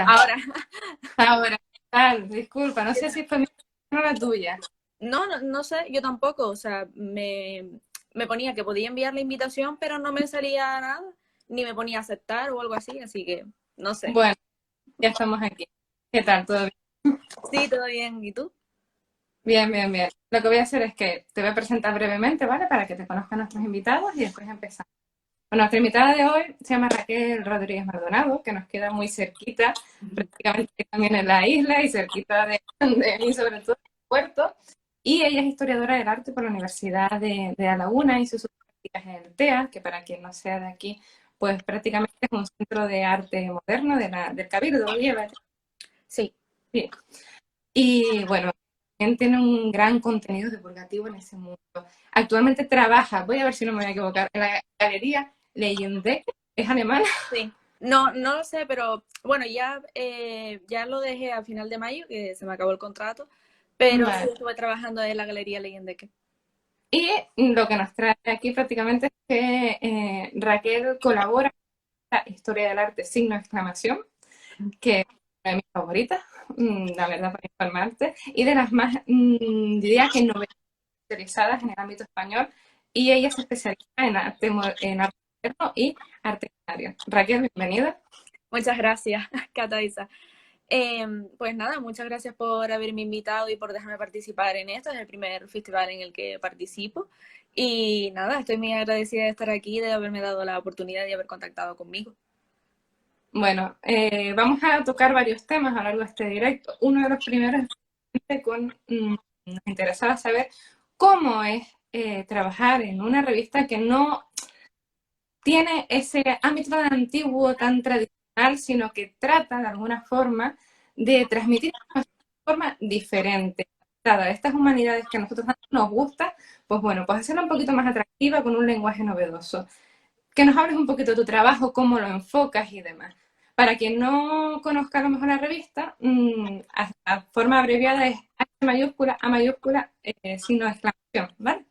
está. Ahora, Ahora, tal, disculpa, no sé si fue mi o la tuya. no sé, yo tampoco, o sea, me ponía que podía enviar la invitación, pero no me salía nada, ni me ponía a aceptar o algo así que no sé. Bueno, ya estamos aquí. ¿Qué tal? ¿Todo bien? Sí, todo bien, ¿y tú? Bien, bien, bien. Lo que voy a hacer es que te voy a presentar brevemente, ¿vale? Para que te conozcan nuestros invitados y después empezamos. Bueno, nuestra invitada de hoy se llama Raquel Rodríguez Maldonado, que nos queda muy cerquita, prácticamente también en la isla y cerquita de mí, sobre todo en el puerto. Y ella es historiadora del arte por la Universidad de La Laguna, hizo sus prácticas en el TEA, que para quien no sea de aquí, pues prácticamente es un centro de arte moderno del Cabildo, lleva. Sí. Sí. Y bueno, también tiene un gran contenido divulgativo en ese mundo. Actualmente trabaja, voy a ver si no me voy a equivocar, en la galería Leyendecke, es alemana. Sí. No lo sé, pero bueno, ya lo dejé a final de mayo, que se me acabó el contrato, pero sí Vale. estuve trabajando en la Galería Leyendeque. Y lo que nos trae aquí prácticamente es que Raquel colabora en la historia del arte signo de exclamación, que es una de mis favoritas, la verdad, para informarte, y de las más, diría que novedosas especializadas en el ámbito español, y ella se especializa en arte moderno y arte canario. Raquel, bienvenida. Muchas gracias, Cataisa. Pues nada, muchas gracias por haberme invitado y por dejarme participar en esto. Es el primer festival en el que participo. Y nada, estoy muy agradecida de estar aquí, de haberme dado la oportunidad de haber contactado conmigo. Bueno, vamos a tocar varios temas a lo largo de este directo. Uno de los primeros es nos interesaba saber cómo es trabajar en una revista que no tiene ese ámbito tan antiguo, tan tradicional, sino que trata de alguna forma de transmitir de una forma diferente. De estas humanidades que a nosotros tanto nos gusta, pues bueno, pues hacerla un poquito más atractiva con un lenguaje novedoso. Que nos hables un poquito de tu trabajo, cómo lo enfocas y demás. Para quien no conozca a lo mejor la revista, a forma abreviada es H mayúscula, A mayúscula, signo de exclamación, ¿vale?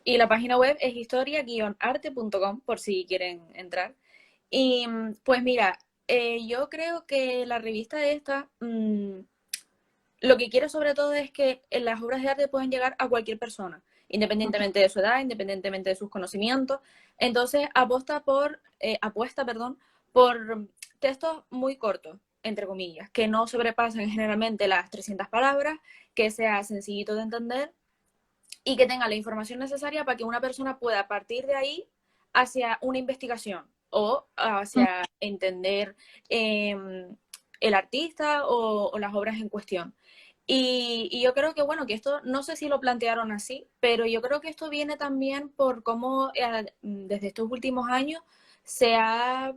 Y la página web es historia-arte.com por si quieren entrar. Y pues mira, yo creo que la revista esta, lo que quiero sobre todo es que las obras de arte pueden llegar a cualquier persona, independientemente de su edad, independientemente de sus conocimientos. Entonces apuesta, perdón, por textos muy cortos, entre comillas, que no sobrepasen generalmente las 300 palabras, que sea sencillito de entender y que tenga la información necesaria para que una persona pueda partir de ahí hacia una investigación o hacia entender el artista o las obras en cuestión. Y yo creo que, bueno, que esto, no sé si lo plantearon así, pero yo creo que esto viene también por cómo desde estos últimos años se ha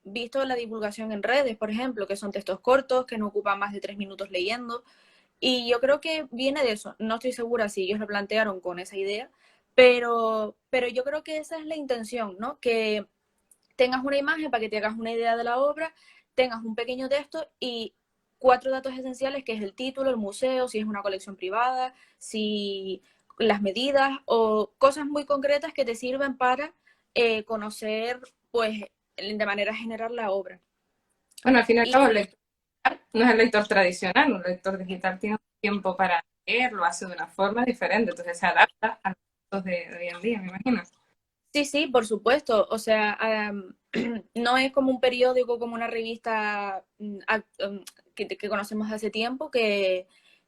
visto la divulgación en redes, por ejemplo, que son textos cortos, que no ocupan más de 3 minutos leyendo. Y yo creo que viene de eso. No estoy segura si ellos lo plantearon con esa idea, pero yo creo que esa es la intención, ¿no? Que tengas una imagen para que te hagas una idea de la obra, tengas un pequeño texto y 4 datos esenciales, que es el título, el museo, si es una colección privada, si las medidas o cosas muy concretas que te sirven para conocer, pues, de manera general la obra. Bueno, al fin y al cabo, el Y lector no es el lector tradicional, un lector digital tiene un tiempo para leer, lo hace de una forma diferente, entonces se adapta a los gustos de hoy en día, me imagino. sí, sí, por supuesto. O sea, no es como un periódico, como una revista que conocemos hace tiempo,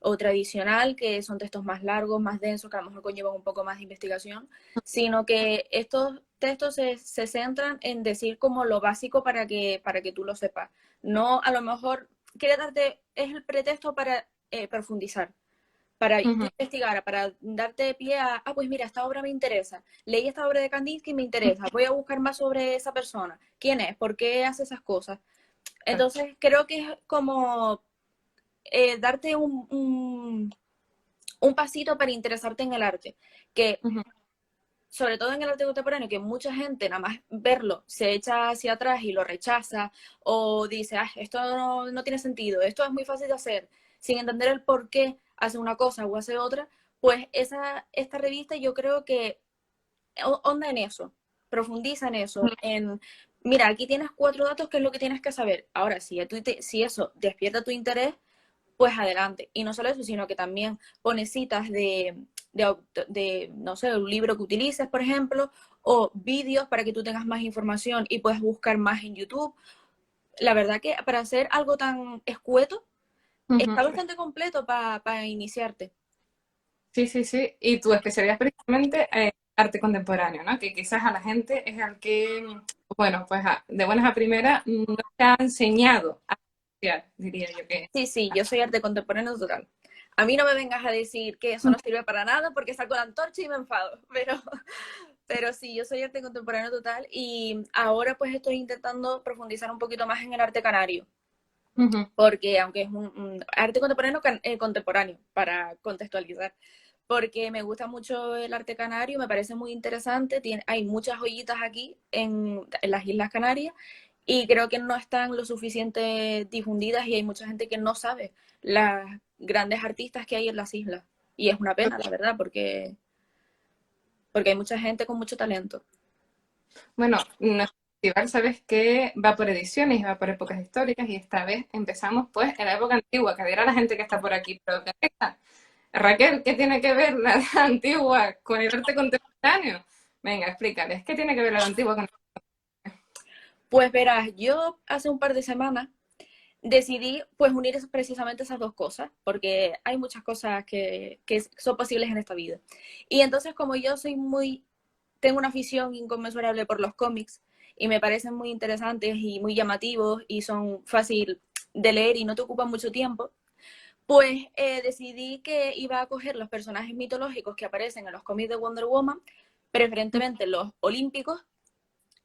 o tradicional, que son textos más largos, más densos, que a lo mejor conllevan un poco más de investigación, sino que estos textos se centran en decir como lo básico para que tú lo sepas. No, a lo mejor quiere darte, es el pretexto para profundizar, para Ujú. investigar, para darte pie pues mira, esta obra me interesa, leí esta obra de Kandinsky y me interesa, voy a buscar más sobre esa persona, quién es, por qué hace esas cosas. Entonces creo que es como darte un pasito para interesarte en el arte, que Ujú. sobre todo en el arte contemporáneo, que mucha gente nada más verlo se echa hacia atrás y lo rechaza o dice, esto no tiene sentido, esto es muy fácil de hacer, sin entender el por qué hace una cosa o hace otra, pues esta revista yo creo que onda en eso, profundiza en eso, en Mira, aquí tienes 4 datos que es lo que tienes que saber. Ahora, si eso despierta tu interés, pues adelante. Y no solo eso, sino que también pones citas no sé, un libro que utilices, por ejemplo, o vídeos para que tú tengas más información y puedas buscar más en YouTube. La verdad que para hacer algo tan escueto, Ujú. está bastante completo para iniciarte. Sí, sí, sí. Y tu especialidad es precisamente arte contemporáneo, ¿no? Que quizás a la gente es al que, bueno, pues de buenas a primeras no se ha enseñado a apreciar, diría yo que. Sí, sí, yo soy arte contemporáneo total. A mí no me vengas a decir que eso no sirve para nada porque saco la antorcha y me enfado, pero sí, yo soy arte contemporáneo total y ahora pues estoy intentando profundizar un poquito más en el arte canario, Ujú. porque aunque es un arte contemporáneo, contemporáneo, para contextualizar, porque me gusta mucho el arte canario, me parece muy interesante, hay muchas joyitas aquí en las Islas Canarias y creo que no están lo suficiente difundidas y hay mucha gente que no sabe las grandes artistas que hay en las islas. Y es una pena, la verdad, porque hay mucha gente con mucho talento. Bueno, nuestro festival, sabes que va por ediciones y va por épocas históricas y esta vez empezamos pues en la época antigua, que dirá la gente que está por aquí, pero ¿qué pasa? Raquel, ¿qué tiene que ver la edad antigua con el arte contemporáneo? Venga, explícales, ¿qué tiene que ver la edad antigua con el Pues verás, yo hace un par de semanas decidí pues unir precisamente esas dos cosas, porque hay muchas cosas que son posibles en esta vida. Y entonces como yo tengo una afición inconmensurable por los cómics y me parecen muy interesantes y muy llamativos y son fácil de leer y no te ocupan mucho tiempo, pues decidí que iba a coger los personajes mitológicos que aparecen en los cómics de Wonder Woman, preferentemente los olímpicos,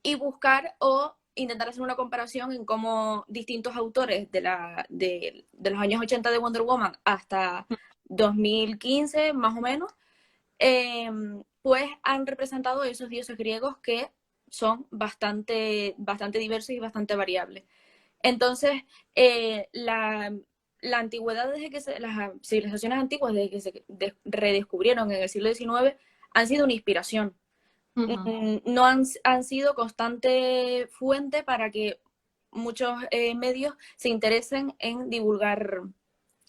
y buscar o intentar hacer una comparación en cómo distintos autores de los años 80 de Wonder Woman hasta 2015, más o menos, eh, pues han representado esos dioses griegos que son bastante diversos y bastante variables. Entonces, la antigüedad, las civilizaciones antiguas, desde que se redescubrieron en el siglo XIX, han sido una inspiración. Ujú. No han sido constante fuente para que muchos medios se interesen en divulgar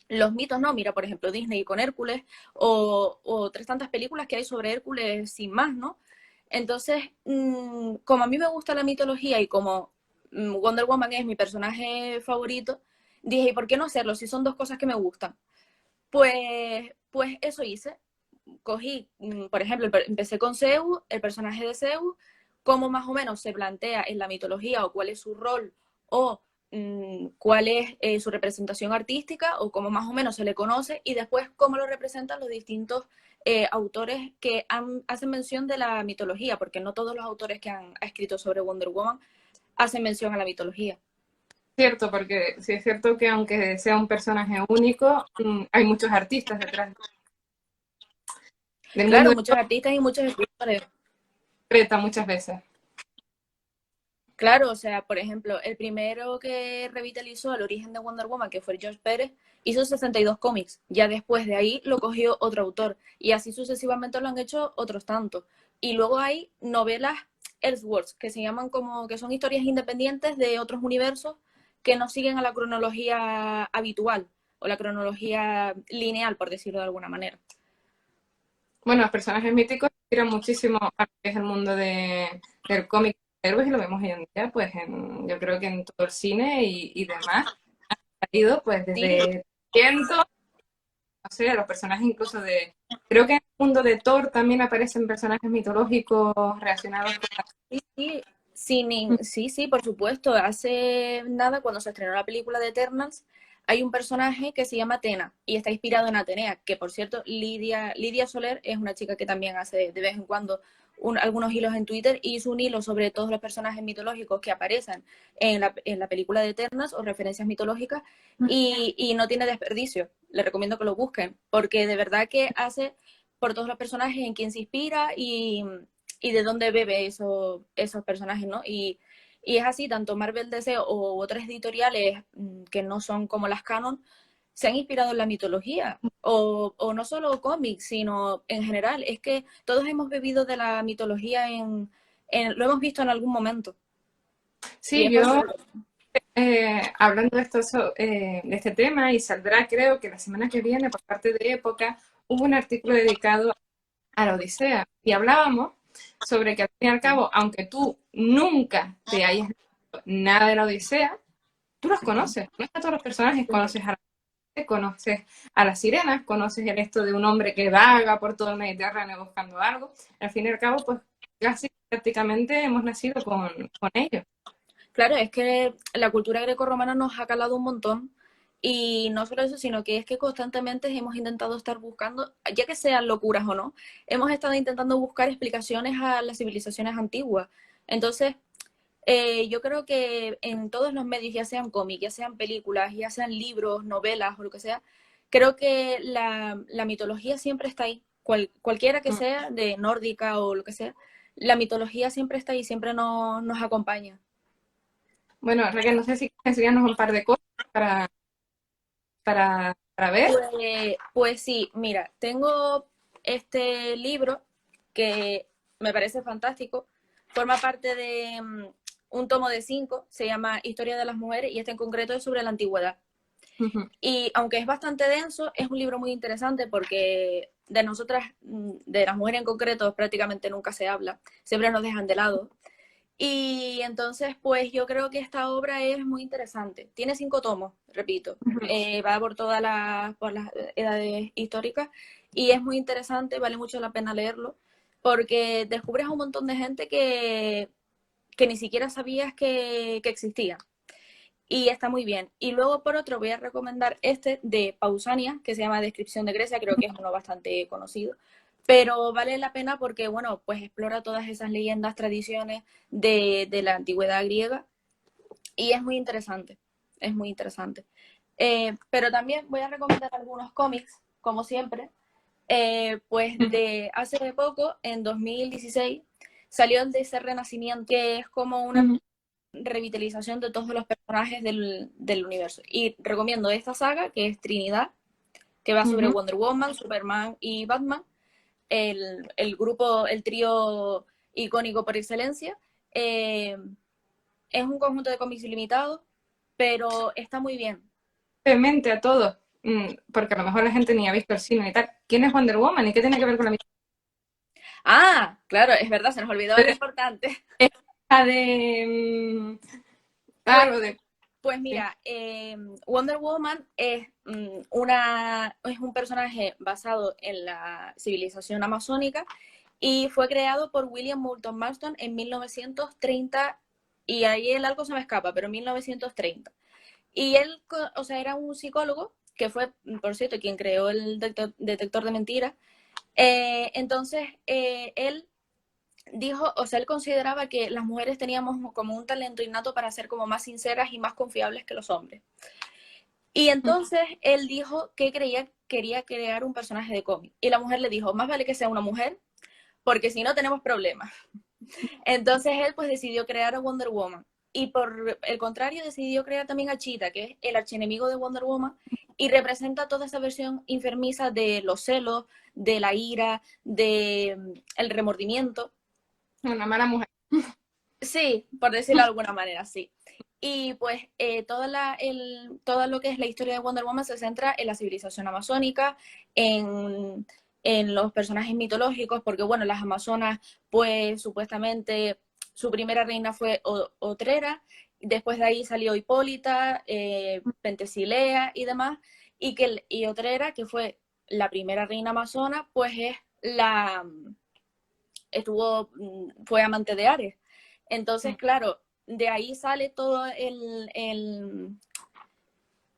los mitos, ¿no? Mira, por ejemplo, Disney con Hércules o otras tantas películas que hay sobre Hércules sin más, ¿no? Entonces, como a mí me gusta la mitología y como Wonder Woman es mi personaje favorito, dije, ¿y por qué no hacerlo si son dos cosas que me gustan? Pues eso hice. Cogí, por ejemplo, empecé con Zeus, el personaje de Zeus, cómo más o menos se plantea en la mitología o cuál es su rol o cuál es su representación artística o cómo más o menos se le conoce y después cómo lo representan los distintos autores que hacen mención de la mitología, porque no todos los autores que han escrito sobre Wonder Woman hacen mención a la mitología. Cierto, porque sí es cierto que aunque sea un personaje único, hay muchos artistas detrás del mundo Claro, de muchos artistas y muchos escritores. Creta muchas veces. Claro, o sea, por ejemplo, el primero que revitalizó el origen de Wonder Woman, que fue George Pérez, hizo 62 cómics. Ya después de ahí lo cogió otro autor. Y así sucesivamente lo han hecho otros tantos. Y luego hay novelas Elseworlds, que se llaman como, que son historias independientes de otros universos que no siguen a la cronología habitual o la cronología lineal, por decirlo de alguna manera. Bueno, los personajes míticos inspiran muchísimo a lo que es el mundo del cómic de héroes y lo vemos hoy en día, pues yo creo que en todo el cine y demás, ha ido pues Sí, desde cientos, no sé, los personajes incluso creo que en el mundo de Thor también aparecen personajes mitológicos relacionados con sí, sí, sí, sí, por supuesto. Hace nada, cuando se estrenó la película de Eternals, hay un personaje que se llama Atena y está inspirado en Atenea, que por cierto, Lidia Soler es una chica que también hace de vez en cuando algunos hilos en Twitter y hizo un hilo sobre todos los personajes mitológicos que aparecen en la película de Eternals o referencias mitológicas y no tiene desperdicio. Le recomiendo que lo busquen porque de verdad que hace por todos los personajes en quien se inspira y de dónde bebe esos personajes, ¿no? Y es así, tanto Marvel DC o otras editoriales que no son como las canon, se han inspirado en la mitología, o no solo cómics, sino en general. Es que todos hemos bebido de la mitología lo hemos visto en algún momento. Y Sí, es muy yo curioso. hablando de esto, de este tema, y saldrá creo que la semana que viene por parte de Época, hubo un artículo dedicado a la Odisea y hablábamos sobre que al fin y al cabo, aunque tú nunca te hayas leído nada de la Odisea, tú los conoces a todos los personajes, conoces a conoces a las sirenas, conoces el esto de un hombre que vaga por todo el Mediterráneo buscando algo. Al fin y al cabo, pues casi prácticamente hemos nacido con ellos. Claro, es que la cultura grecorromana nos ha calado un montón. Y no solo eso, sino que es que constantemente hemos intentado estar buscando, ya que sean locuras o no, hemos estado intentando buscar explicaciones a las civilizaciones antiguas. Entonces, yo creo que en todos los medios, ya sean cómics, ya sean películas, ya sean libros, novelas o lo que sea, creo que la mitología siempre está ahí. Cualquiera que sea, de nórdica o lo que sea, la mitología siempre está ahí, siempre nos acompaña. Bueno, Raquel, no sé si quieres enseñarnos un par de cosas para ver. Pues sí, mira, tengo este libro que me parece fantástico. Forma parte de un tomo de 5, se llama Historia de las Mujeres y este en concreto es sobre la antigüedad. Ujú. Y aunque es bastante denso, es un libro muy interesante porque de nosotras, de las mujeres en concreto, prácticamente nunca se habla, siempre nos dejan de lado. Y entonces, pues yo creo que esta obra es muy interesante. Tiene 5 tomos, repito. Va por las edades históricas y es muy interesante, vale mucho la pena leerlo, porque descubres a un montón de gente que ni siquiera sabías que existía. Y está muy bien. Y luego, por otro, voy a recomendar este de Pausania, que se llama Descripción de Grecia, creo que es uno bastante conocido. Pero vale la pena porque, bueno, pues explora todas esas leyendas, tradiciones de la antigüedad griega y es muy interesante, es muy interesante. Pero también voy a recomendar algunos cómics, como siempre. Pues de hace poco, en 2016, salió el de ese Renacimiento, que es como una Ujú. revitalización de todos los personajes del universo. Y recomiendo esta saga, que es Trinidad, que va sobre Ujú. Wonder Woman, Superman y Batman, el grupo, el trío icónico por excelencia. Eh, es un conjunto de cómics ilimitados, pero está muy bien. Brevemente a todos, porque a lo mejor la gente ni ha visto el cine y tal. ¿Quién es Wonder Woman y qué tiene que ver con la Ah, claro, es verdad, se nos olvidó algo mitología? importante. Es la de Pues algo de Pues sí. mira, Wonder Woman es un personaje basado en la civilización amazónica y fue creado por William Moulton Marston en 1930 y ahí el algo se me escapa, pero en 1930. Y él, o sea, era un psicólogo que fue, por cierto, quien creó el detector de mentiras. Él dijo, o sea, él consideraba que las mujeres teníamos como un talento innato para ser como más sinceras y más confiables que los hombres. Y entonces él dijo que quería crear un personaje de cómic. Y la mujer le dijo, más vale que sea una mujer, porque si no tenemos problemas. Entonces él pues decidió crear a Wonder Woman. Y por el contrario decidió crear también a Cheetah, que es el archienemigo de Wonder Woman, y representa toda esa versión enfermiza de los celos, de la ira, de el remordimiento. Una mala mujer. Sí, por decirlo de alguna manera, sí. Y pues todo lo que es la historia de Wonder Woman se centra en la civilización amazónica, en, en los personajes mitológicos, porque bueno, las amazonas, pues supuestamente su primera reina fue Otrera, después de ahí salió Hipólita, Pentesilea y demás, y Otrera, que fue la primera reina amazona, pues fue amante de Ares. Entonces, claro, de ahí sale todo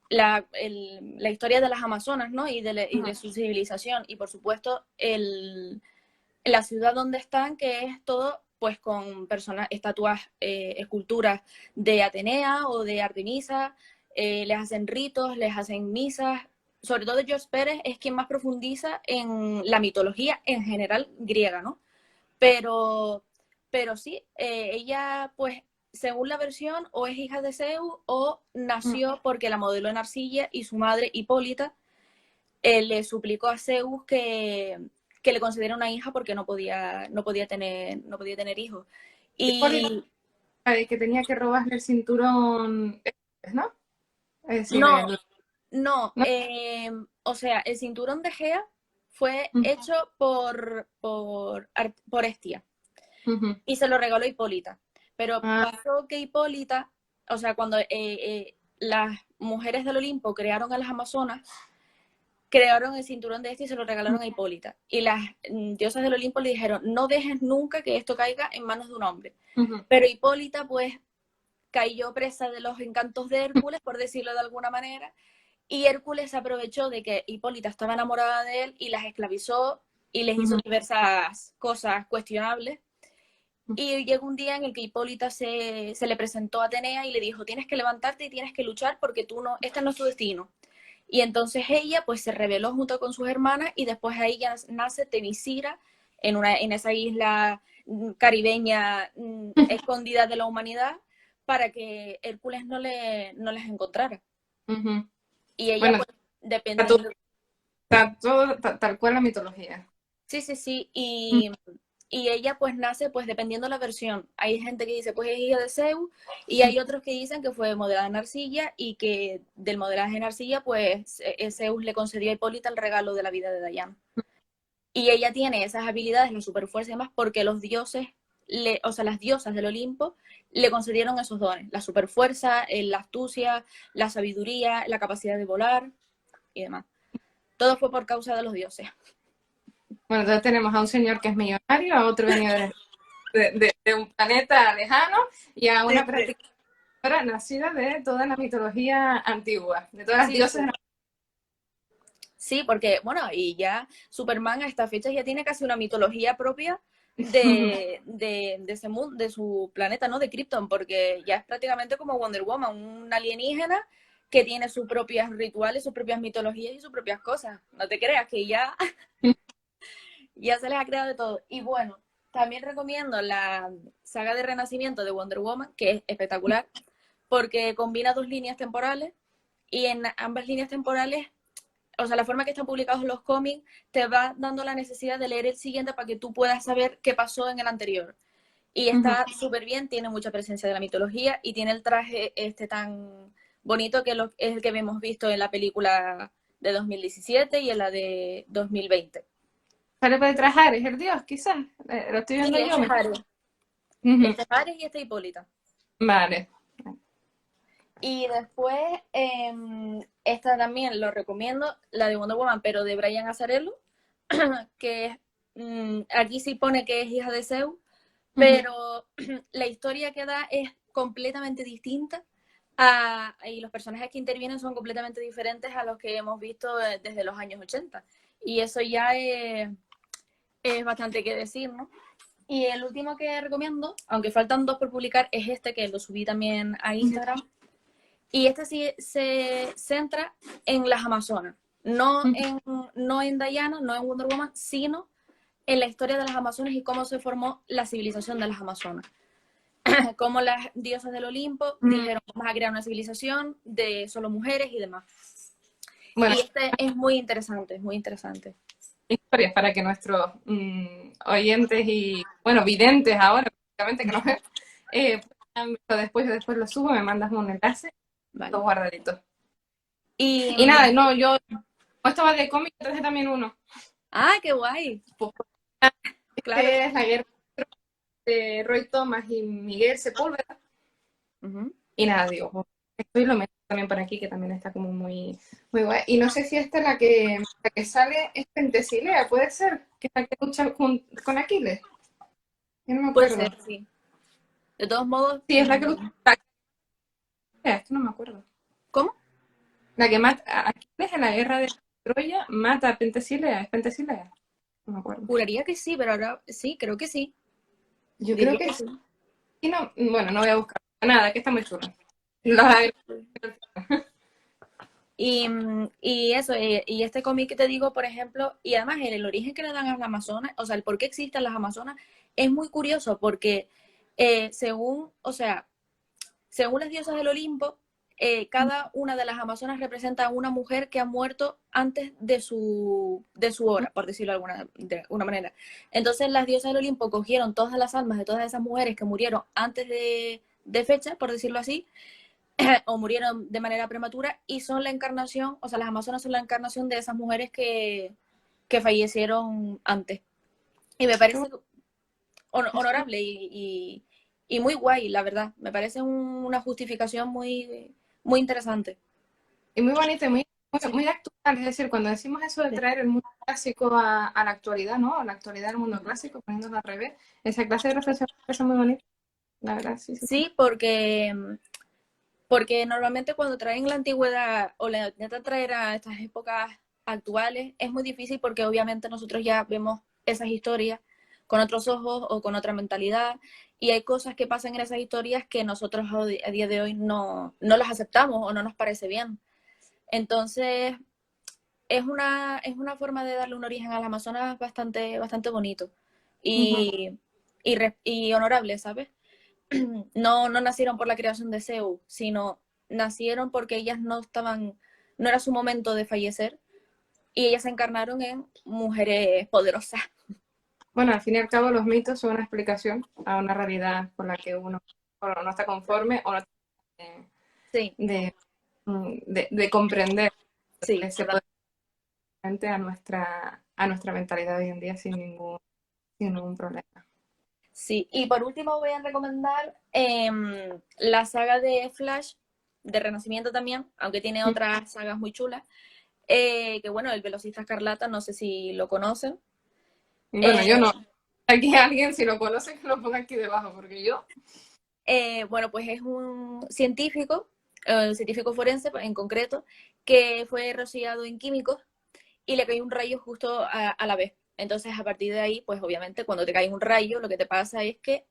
la historia de las Amazonas, ¿no? Y de su civilización. Y por supuesto, la ciudad donde están, que es todo pues con estatuas, esculturas de Atenea o de Artemisa, les hacen ritos, les hacen misas. Sobre todo George Pérez es quien más profundiza en la mitología en general griega, ¿no? Pero, pero sí, ella, pues, según la versión, o es hija de Zeus o nació porque la modeló en arcilla y su madre, Hipólita, le suplicó a Zeus que le concediera una hija porque no podía tener hijos. Hipólita, Y la de que tenía que robarle el cinturón, ¿no? Es decir, No, no, ¿no? o sea, el cinturón de Gea fue Ujú, hecho por Hestia ujú. y se lo regaló Hipólita. Pero Ah, pasó que Hipólita, o sea, cuando las mujeres del Olimpo crearon a las Amazonas, crearon el cinturón de Hestia y se lo regalaron a Hipólita. Y las diosas del Olimpo le dijeron, no dejes nunca que esto caiga en manos de un hombre. ujú, Pero Hipólita, pues, cayó presa de los encantos de Hércules, por decirlo de alguna manera, y Hércules aprovechó de que Hipólita estaba enamorada de él y las esclavizó y les hizo ujú, diversas cosas cuestionables. Y llegó un día en el que Hipólita se le presentó a Atenea y le dijo, tienes que levantarte y tienes que luchar porque tú no, este no es tu destino. Y entonces ella pues se rebeló junto con sus hermanas y después ahí ya nace Temisira en esa isla caribeña escondida de la humanidad para que Hércules no les encontrara. ujú. Y ella Bueno, pues está todo, dependiendo, está todo tal cual la mitología. sí, sí, sí, Mm, y ella pues nace pues dependiendo de la versión. Hay gente que dice pues es hija de Zeus y hay otros que dicen que fue modelada en arcilla y que del modelaje en arcilla pues Zeus le concedió a Hipólita el regalo de la vida de Diana. Y ella tiene esas habilidades, la superfuerza y demás, porque los dioses, o sea, las diosas del Olimpo le concedieron esos dones, la superfuerza, la astucia, la sabiduría, la capacidad de volar y demás. Todo fue por causa de los dioses. Bueno, entonces tenemos a un señor que es millonario, a otro venido de un planeta lejano y a Sí, una sí. practicadora nacida de toda la mitología antigua, de todas las Sí, dioses. sí. Sí, porque, bueno, y ya Superman a esta fecha ya tiene casi una mitología propia de ese mundo, de su planeta, ¿no? De Krypton, porque ya es prácticamente como Wonder Woman, un alienígena que tiene sus propios rituales, sus propias mitologías y sus propias cosas. No te creas que ya, ya se les ha creado de todo. Y bueno, también recomiendo la saga de Renacimiento de Wonder Woman, que es espectacular, porque combina dos líneas temporales y en ambas líneas temporales, o sea, la forma que están publicados los cómics te va dando la necesidad de leer el siguiente para que tú puedas saber qué pasó en el anterior. Y está súper bien, tiene mucha presencia de la mitología y tiene el traje este tan bonito que es el que hemos visto en la película de 2017 y en la de 2020. Sale para trabajar, es el dios, quizás. Lo estoy Sí, viendo yo. este es Ares. Ujú. Este es Ares y este es Hipólita. Vale. Y después, esta también lo recomiendo, la de Wonder Woman, pero de Brian Azzarello, que aquí sí pone que es hija de Zeus, Ujú. pero la historia que da es completamente distinta y los personajes que intervienen son completamente diferentes a los que hemos visto desde los años 80. Y eso ya es bastante que decir, ¿no? Y el último que recomiendo, aunque faltan dos por publicar, es este que lo subí también a Instagram. Y este sí se centra en las Amazonas, no en Diana, no en Wonder Woman, sino en la historia de las Amazonas y cómo se formó la civilización de las Amazonas. Cómo las diosas del Olimpo Mm, dijeron, vamos a crear una civilización de solo mujeres y demás. Bueno, Y este es muy interesante, es muy interesante. historias para que nuestros oyentes y, bueno, videntes ahora, prácticamente que no ven, puedan verlo después lo subo, me mandas un enlace, Vale. los guardaditos. Y, Y nada, no, yo, esto va de cómic, traje también uno. ah, qué guay. Pues, Claro. este es la guerra de Roy Thomas y Miguel Sepúlveda. Uh-huh. Y nada, digo, pues, esto y lo meto también por aquí, que también está como muy, muy guay. Y no sé si esta es la que sale, es Pentesilea, puede ser, que es la que lucha con Aquiles. Yo no me Puede acuerdo. ser, sí. De todos modos, Sí, es la que lucha con Aquiles, es que no me acuerdo. ¿cómo? La que mata a Aquiles en la guerra de Troya, mata a Pentesilea, ¿es Pentesilea? No me acuerdo. Juraría que sí, pero ahora sí, creo que sí. Yo creo Diría que que sí, sí. no, bueno, no voy a buscar nada, que está muy chulo. Los agregos. Y eso, y este cómic que te digo, por ejemplo, y además el origen que le dan a las Amazonas, o sea, el por qué existen las Amazonas, es muy curioso porque según, o sea, según las diosas del Olimpo, cada una de las Amazonas representa a una mujer que ha muerto antes de su hora, por decirlo de alguna manera. Entonces las diosas del Olimpo cogieron todas las almas de todas esas mujeres que murieron antes de fecha, por decirlo así, o murieron de manera prematura, y son la encarnación, o sea, las amazonas son la encarnación de esas mujeres que fallecieron antes. Y me parece honorable y muy guay, la verdad. Me parece una justificación muy interesante. Y muy bonito y Sí, muy actual. Es decir, cuando decimos eso de sí. traer el mundo clásico a la actualidad, ¿no? A la actualidad del mundo clásico, poniéndolo al revés, esa clase de reflexión me parece muy bonita. La verdad, sí, sí, sí. Sí, porque normalmente cuando traen la antigüedad o la intentan traer a estas épocas actuales, es muy difícil porque obviamente nosotros ya vemos esas historias con otros ojos o con otra mentalidad, y hay cosas que pasan en esas historias que nosotros a día de hoy no las aceptamos o no nos parece bien. Entonces, es una forma de darle un origen al Amazonas bastante bonito Ujú. y, y honorable, ¿sabes? No nacieron por la creación de Zeus, sino nacieron porque ellas no era su momento de fallecer, y ellas se encarnaron en mujeres poderosas. Bueno, al fin y al cabo, los mitos son una explicación a una realidad con la que uno o no está conforme o no tiene Sí, de comprender. sí, Se total. puede a nuestra mentalidad hoy en día sin ningún problema. Sí, y por último voy a recomendar la saga de Flash, de Renacimiento también, aunque tiene otras sagas muy chulas. Que bueno, El Velocista Escarlata, no sé si lo conocen. Bueno, yo Eh, no. Aquí alguien, si lo conoce, que lo ponga aquí debajo, porque yo. bueno, pues es un científico forense en concreto, que fue rociado en químicos y le cayó un rayo justo a la vez. Entonces, a partir de ahí, pues obviamente cuando te cae un rayo, lo que te pasa es que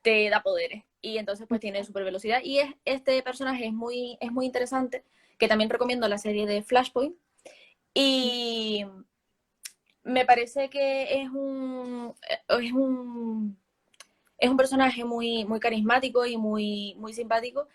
te da poderes. Y entonces pues tiene super velocidad. Y este personaje es muy interesante, que también recomiendo la serie de Flashpoint. Y me parece que es un personaje muy carismático y muy simpático,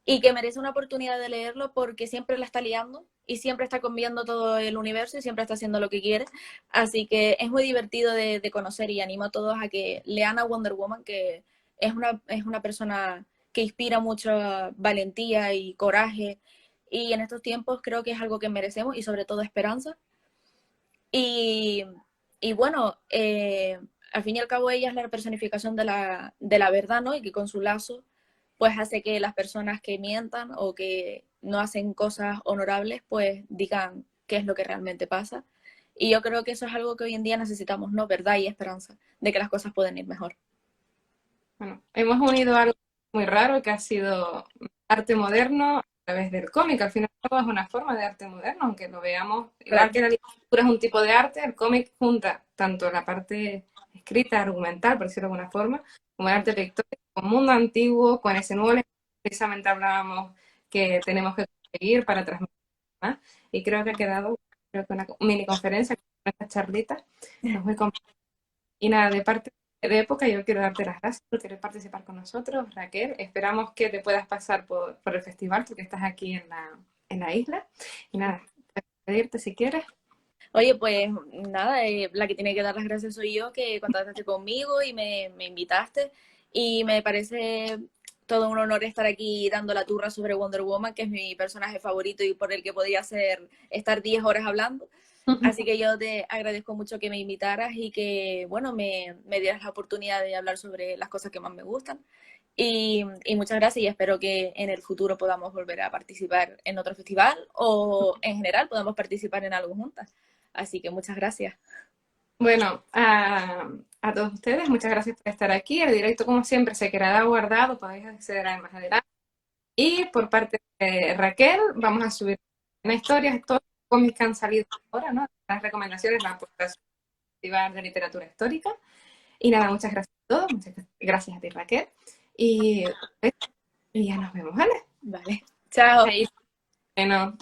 y que merece una oportunidad de leerlo porque siempre la está liando y siempre está cambiando todo el universo y siempre está haciendo lo que quiere. Así que es muy divertido de conocer, y animo a todos a que lean a Wonder Woman, que es una persona que inspira mucha valentía y coraje, y en estos tiempos creo que es algo que merecemos, y sobre todo esperanza. Y, y bueno, al fin y al cabo ella es la personificación de la verdad, ¿no? Y que con su lazo pues hace que las personas que mientan o que no hacen cosas honorables pues digan qué es lo que realmente pasa. Y yo creo que eso es algo que hoy en día necesitamos, ¿no? Verdad y esperanza de que las cosas pueden ir mejor. Bueno, hemos unido algo muy raro que ha sido arte moderno a través del cómic. Al final todo es una forma de arte moderno, aunque lo veamos, igual Claro. que la literatura es un tipo de arte, el cómic junta tanto la parte escrita, argumental, por decirlo de alguna forma, como el arte pictórico, con mundo antiguo, con ese nuevo lenguaje que precisamente hablábamos que tenemos que conseguir para transmitir más. Y creo que ha quedado, creo que una mini conferencia con esta charlita, pues muy completa. Y nada, de parte de época, yo quiero darte las gracias por querer participar con nosotros, Raquel. Esperamos que te puedas pasar por el festival, tú que estás aquí en la isla. Y nada, puedes pedirte si quieres. Oye, pues nada, la que tiene que dar las gracias soy yo, que contactaste conmigo y me invitaste. Y me parece todo un honor estar aquí dando la turra sobre Wonder Woman, que es mi personaje favorito y por el que podría estar 10 horas hablando. Así que yo te agradezco mucho que me invitaras y que, bueno, me dieras la oportunidad de hablar sobre las cosas que más me gustan. Y muchas gracias, y espero que en el futuro podamos volver a participar en otro festival o en general podamos participar en algo juntas. Así que muchas gracias. Bueno, a todos ustedes, muchas gracias por estar aquí. El directo, como siempre, se quedará guardado, podéis acceder a él más adelante. Y por parte de Raquel, vamos a subir una historia, todos los cómics que han salido ahora, ¿no? Las recomendaciones, la aportación de literatura histórica. Y nada, muchas gracias a todos, muchas gracias a ti, Raquel. Y, y ya nos vemos, ¿vale? Vale. Chao. Ahí, bueno.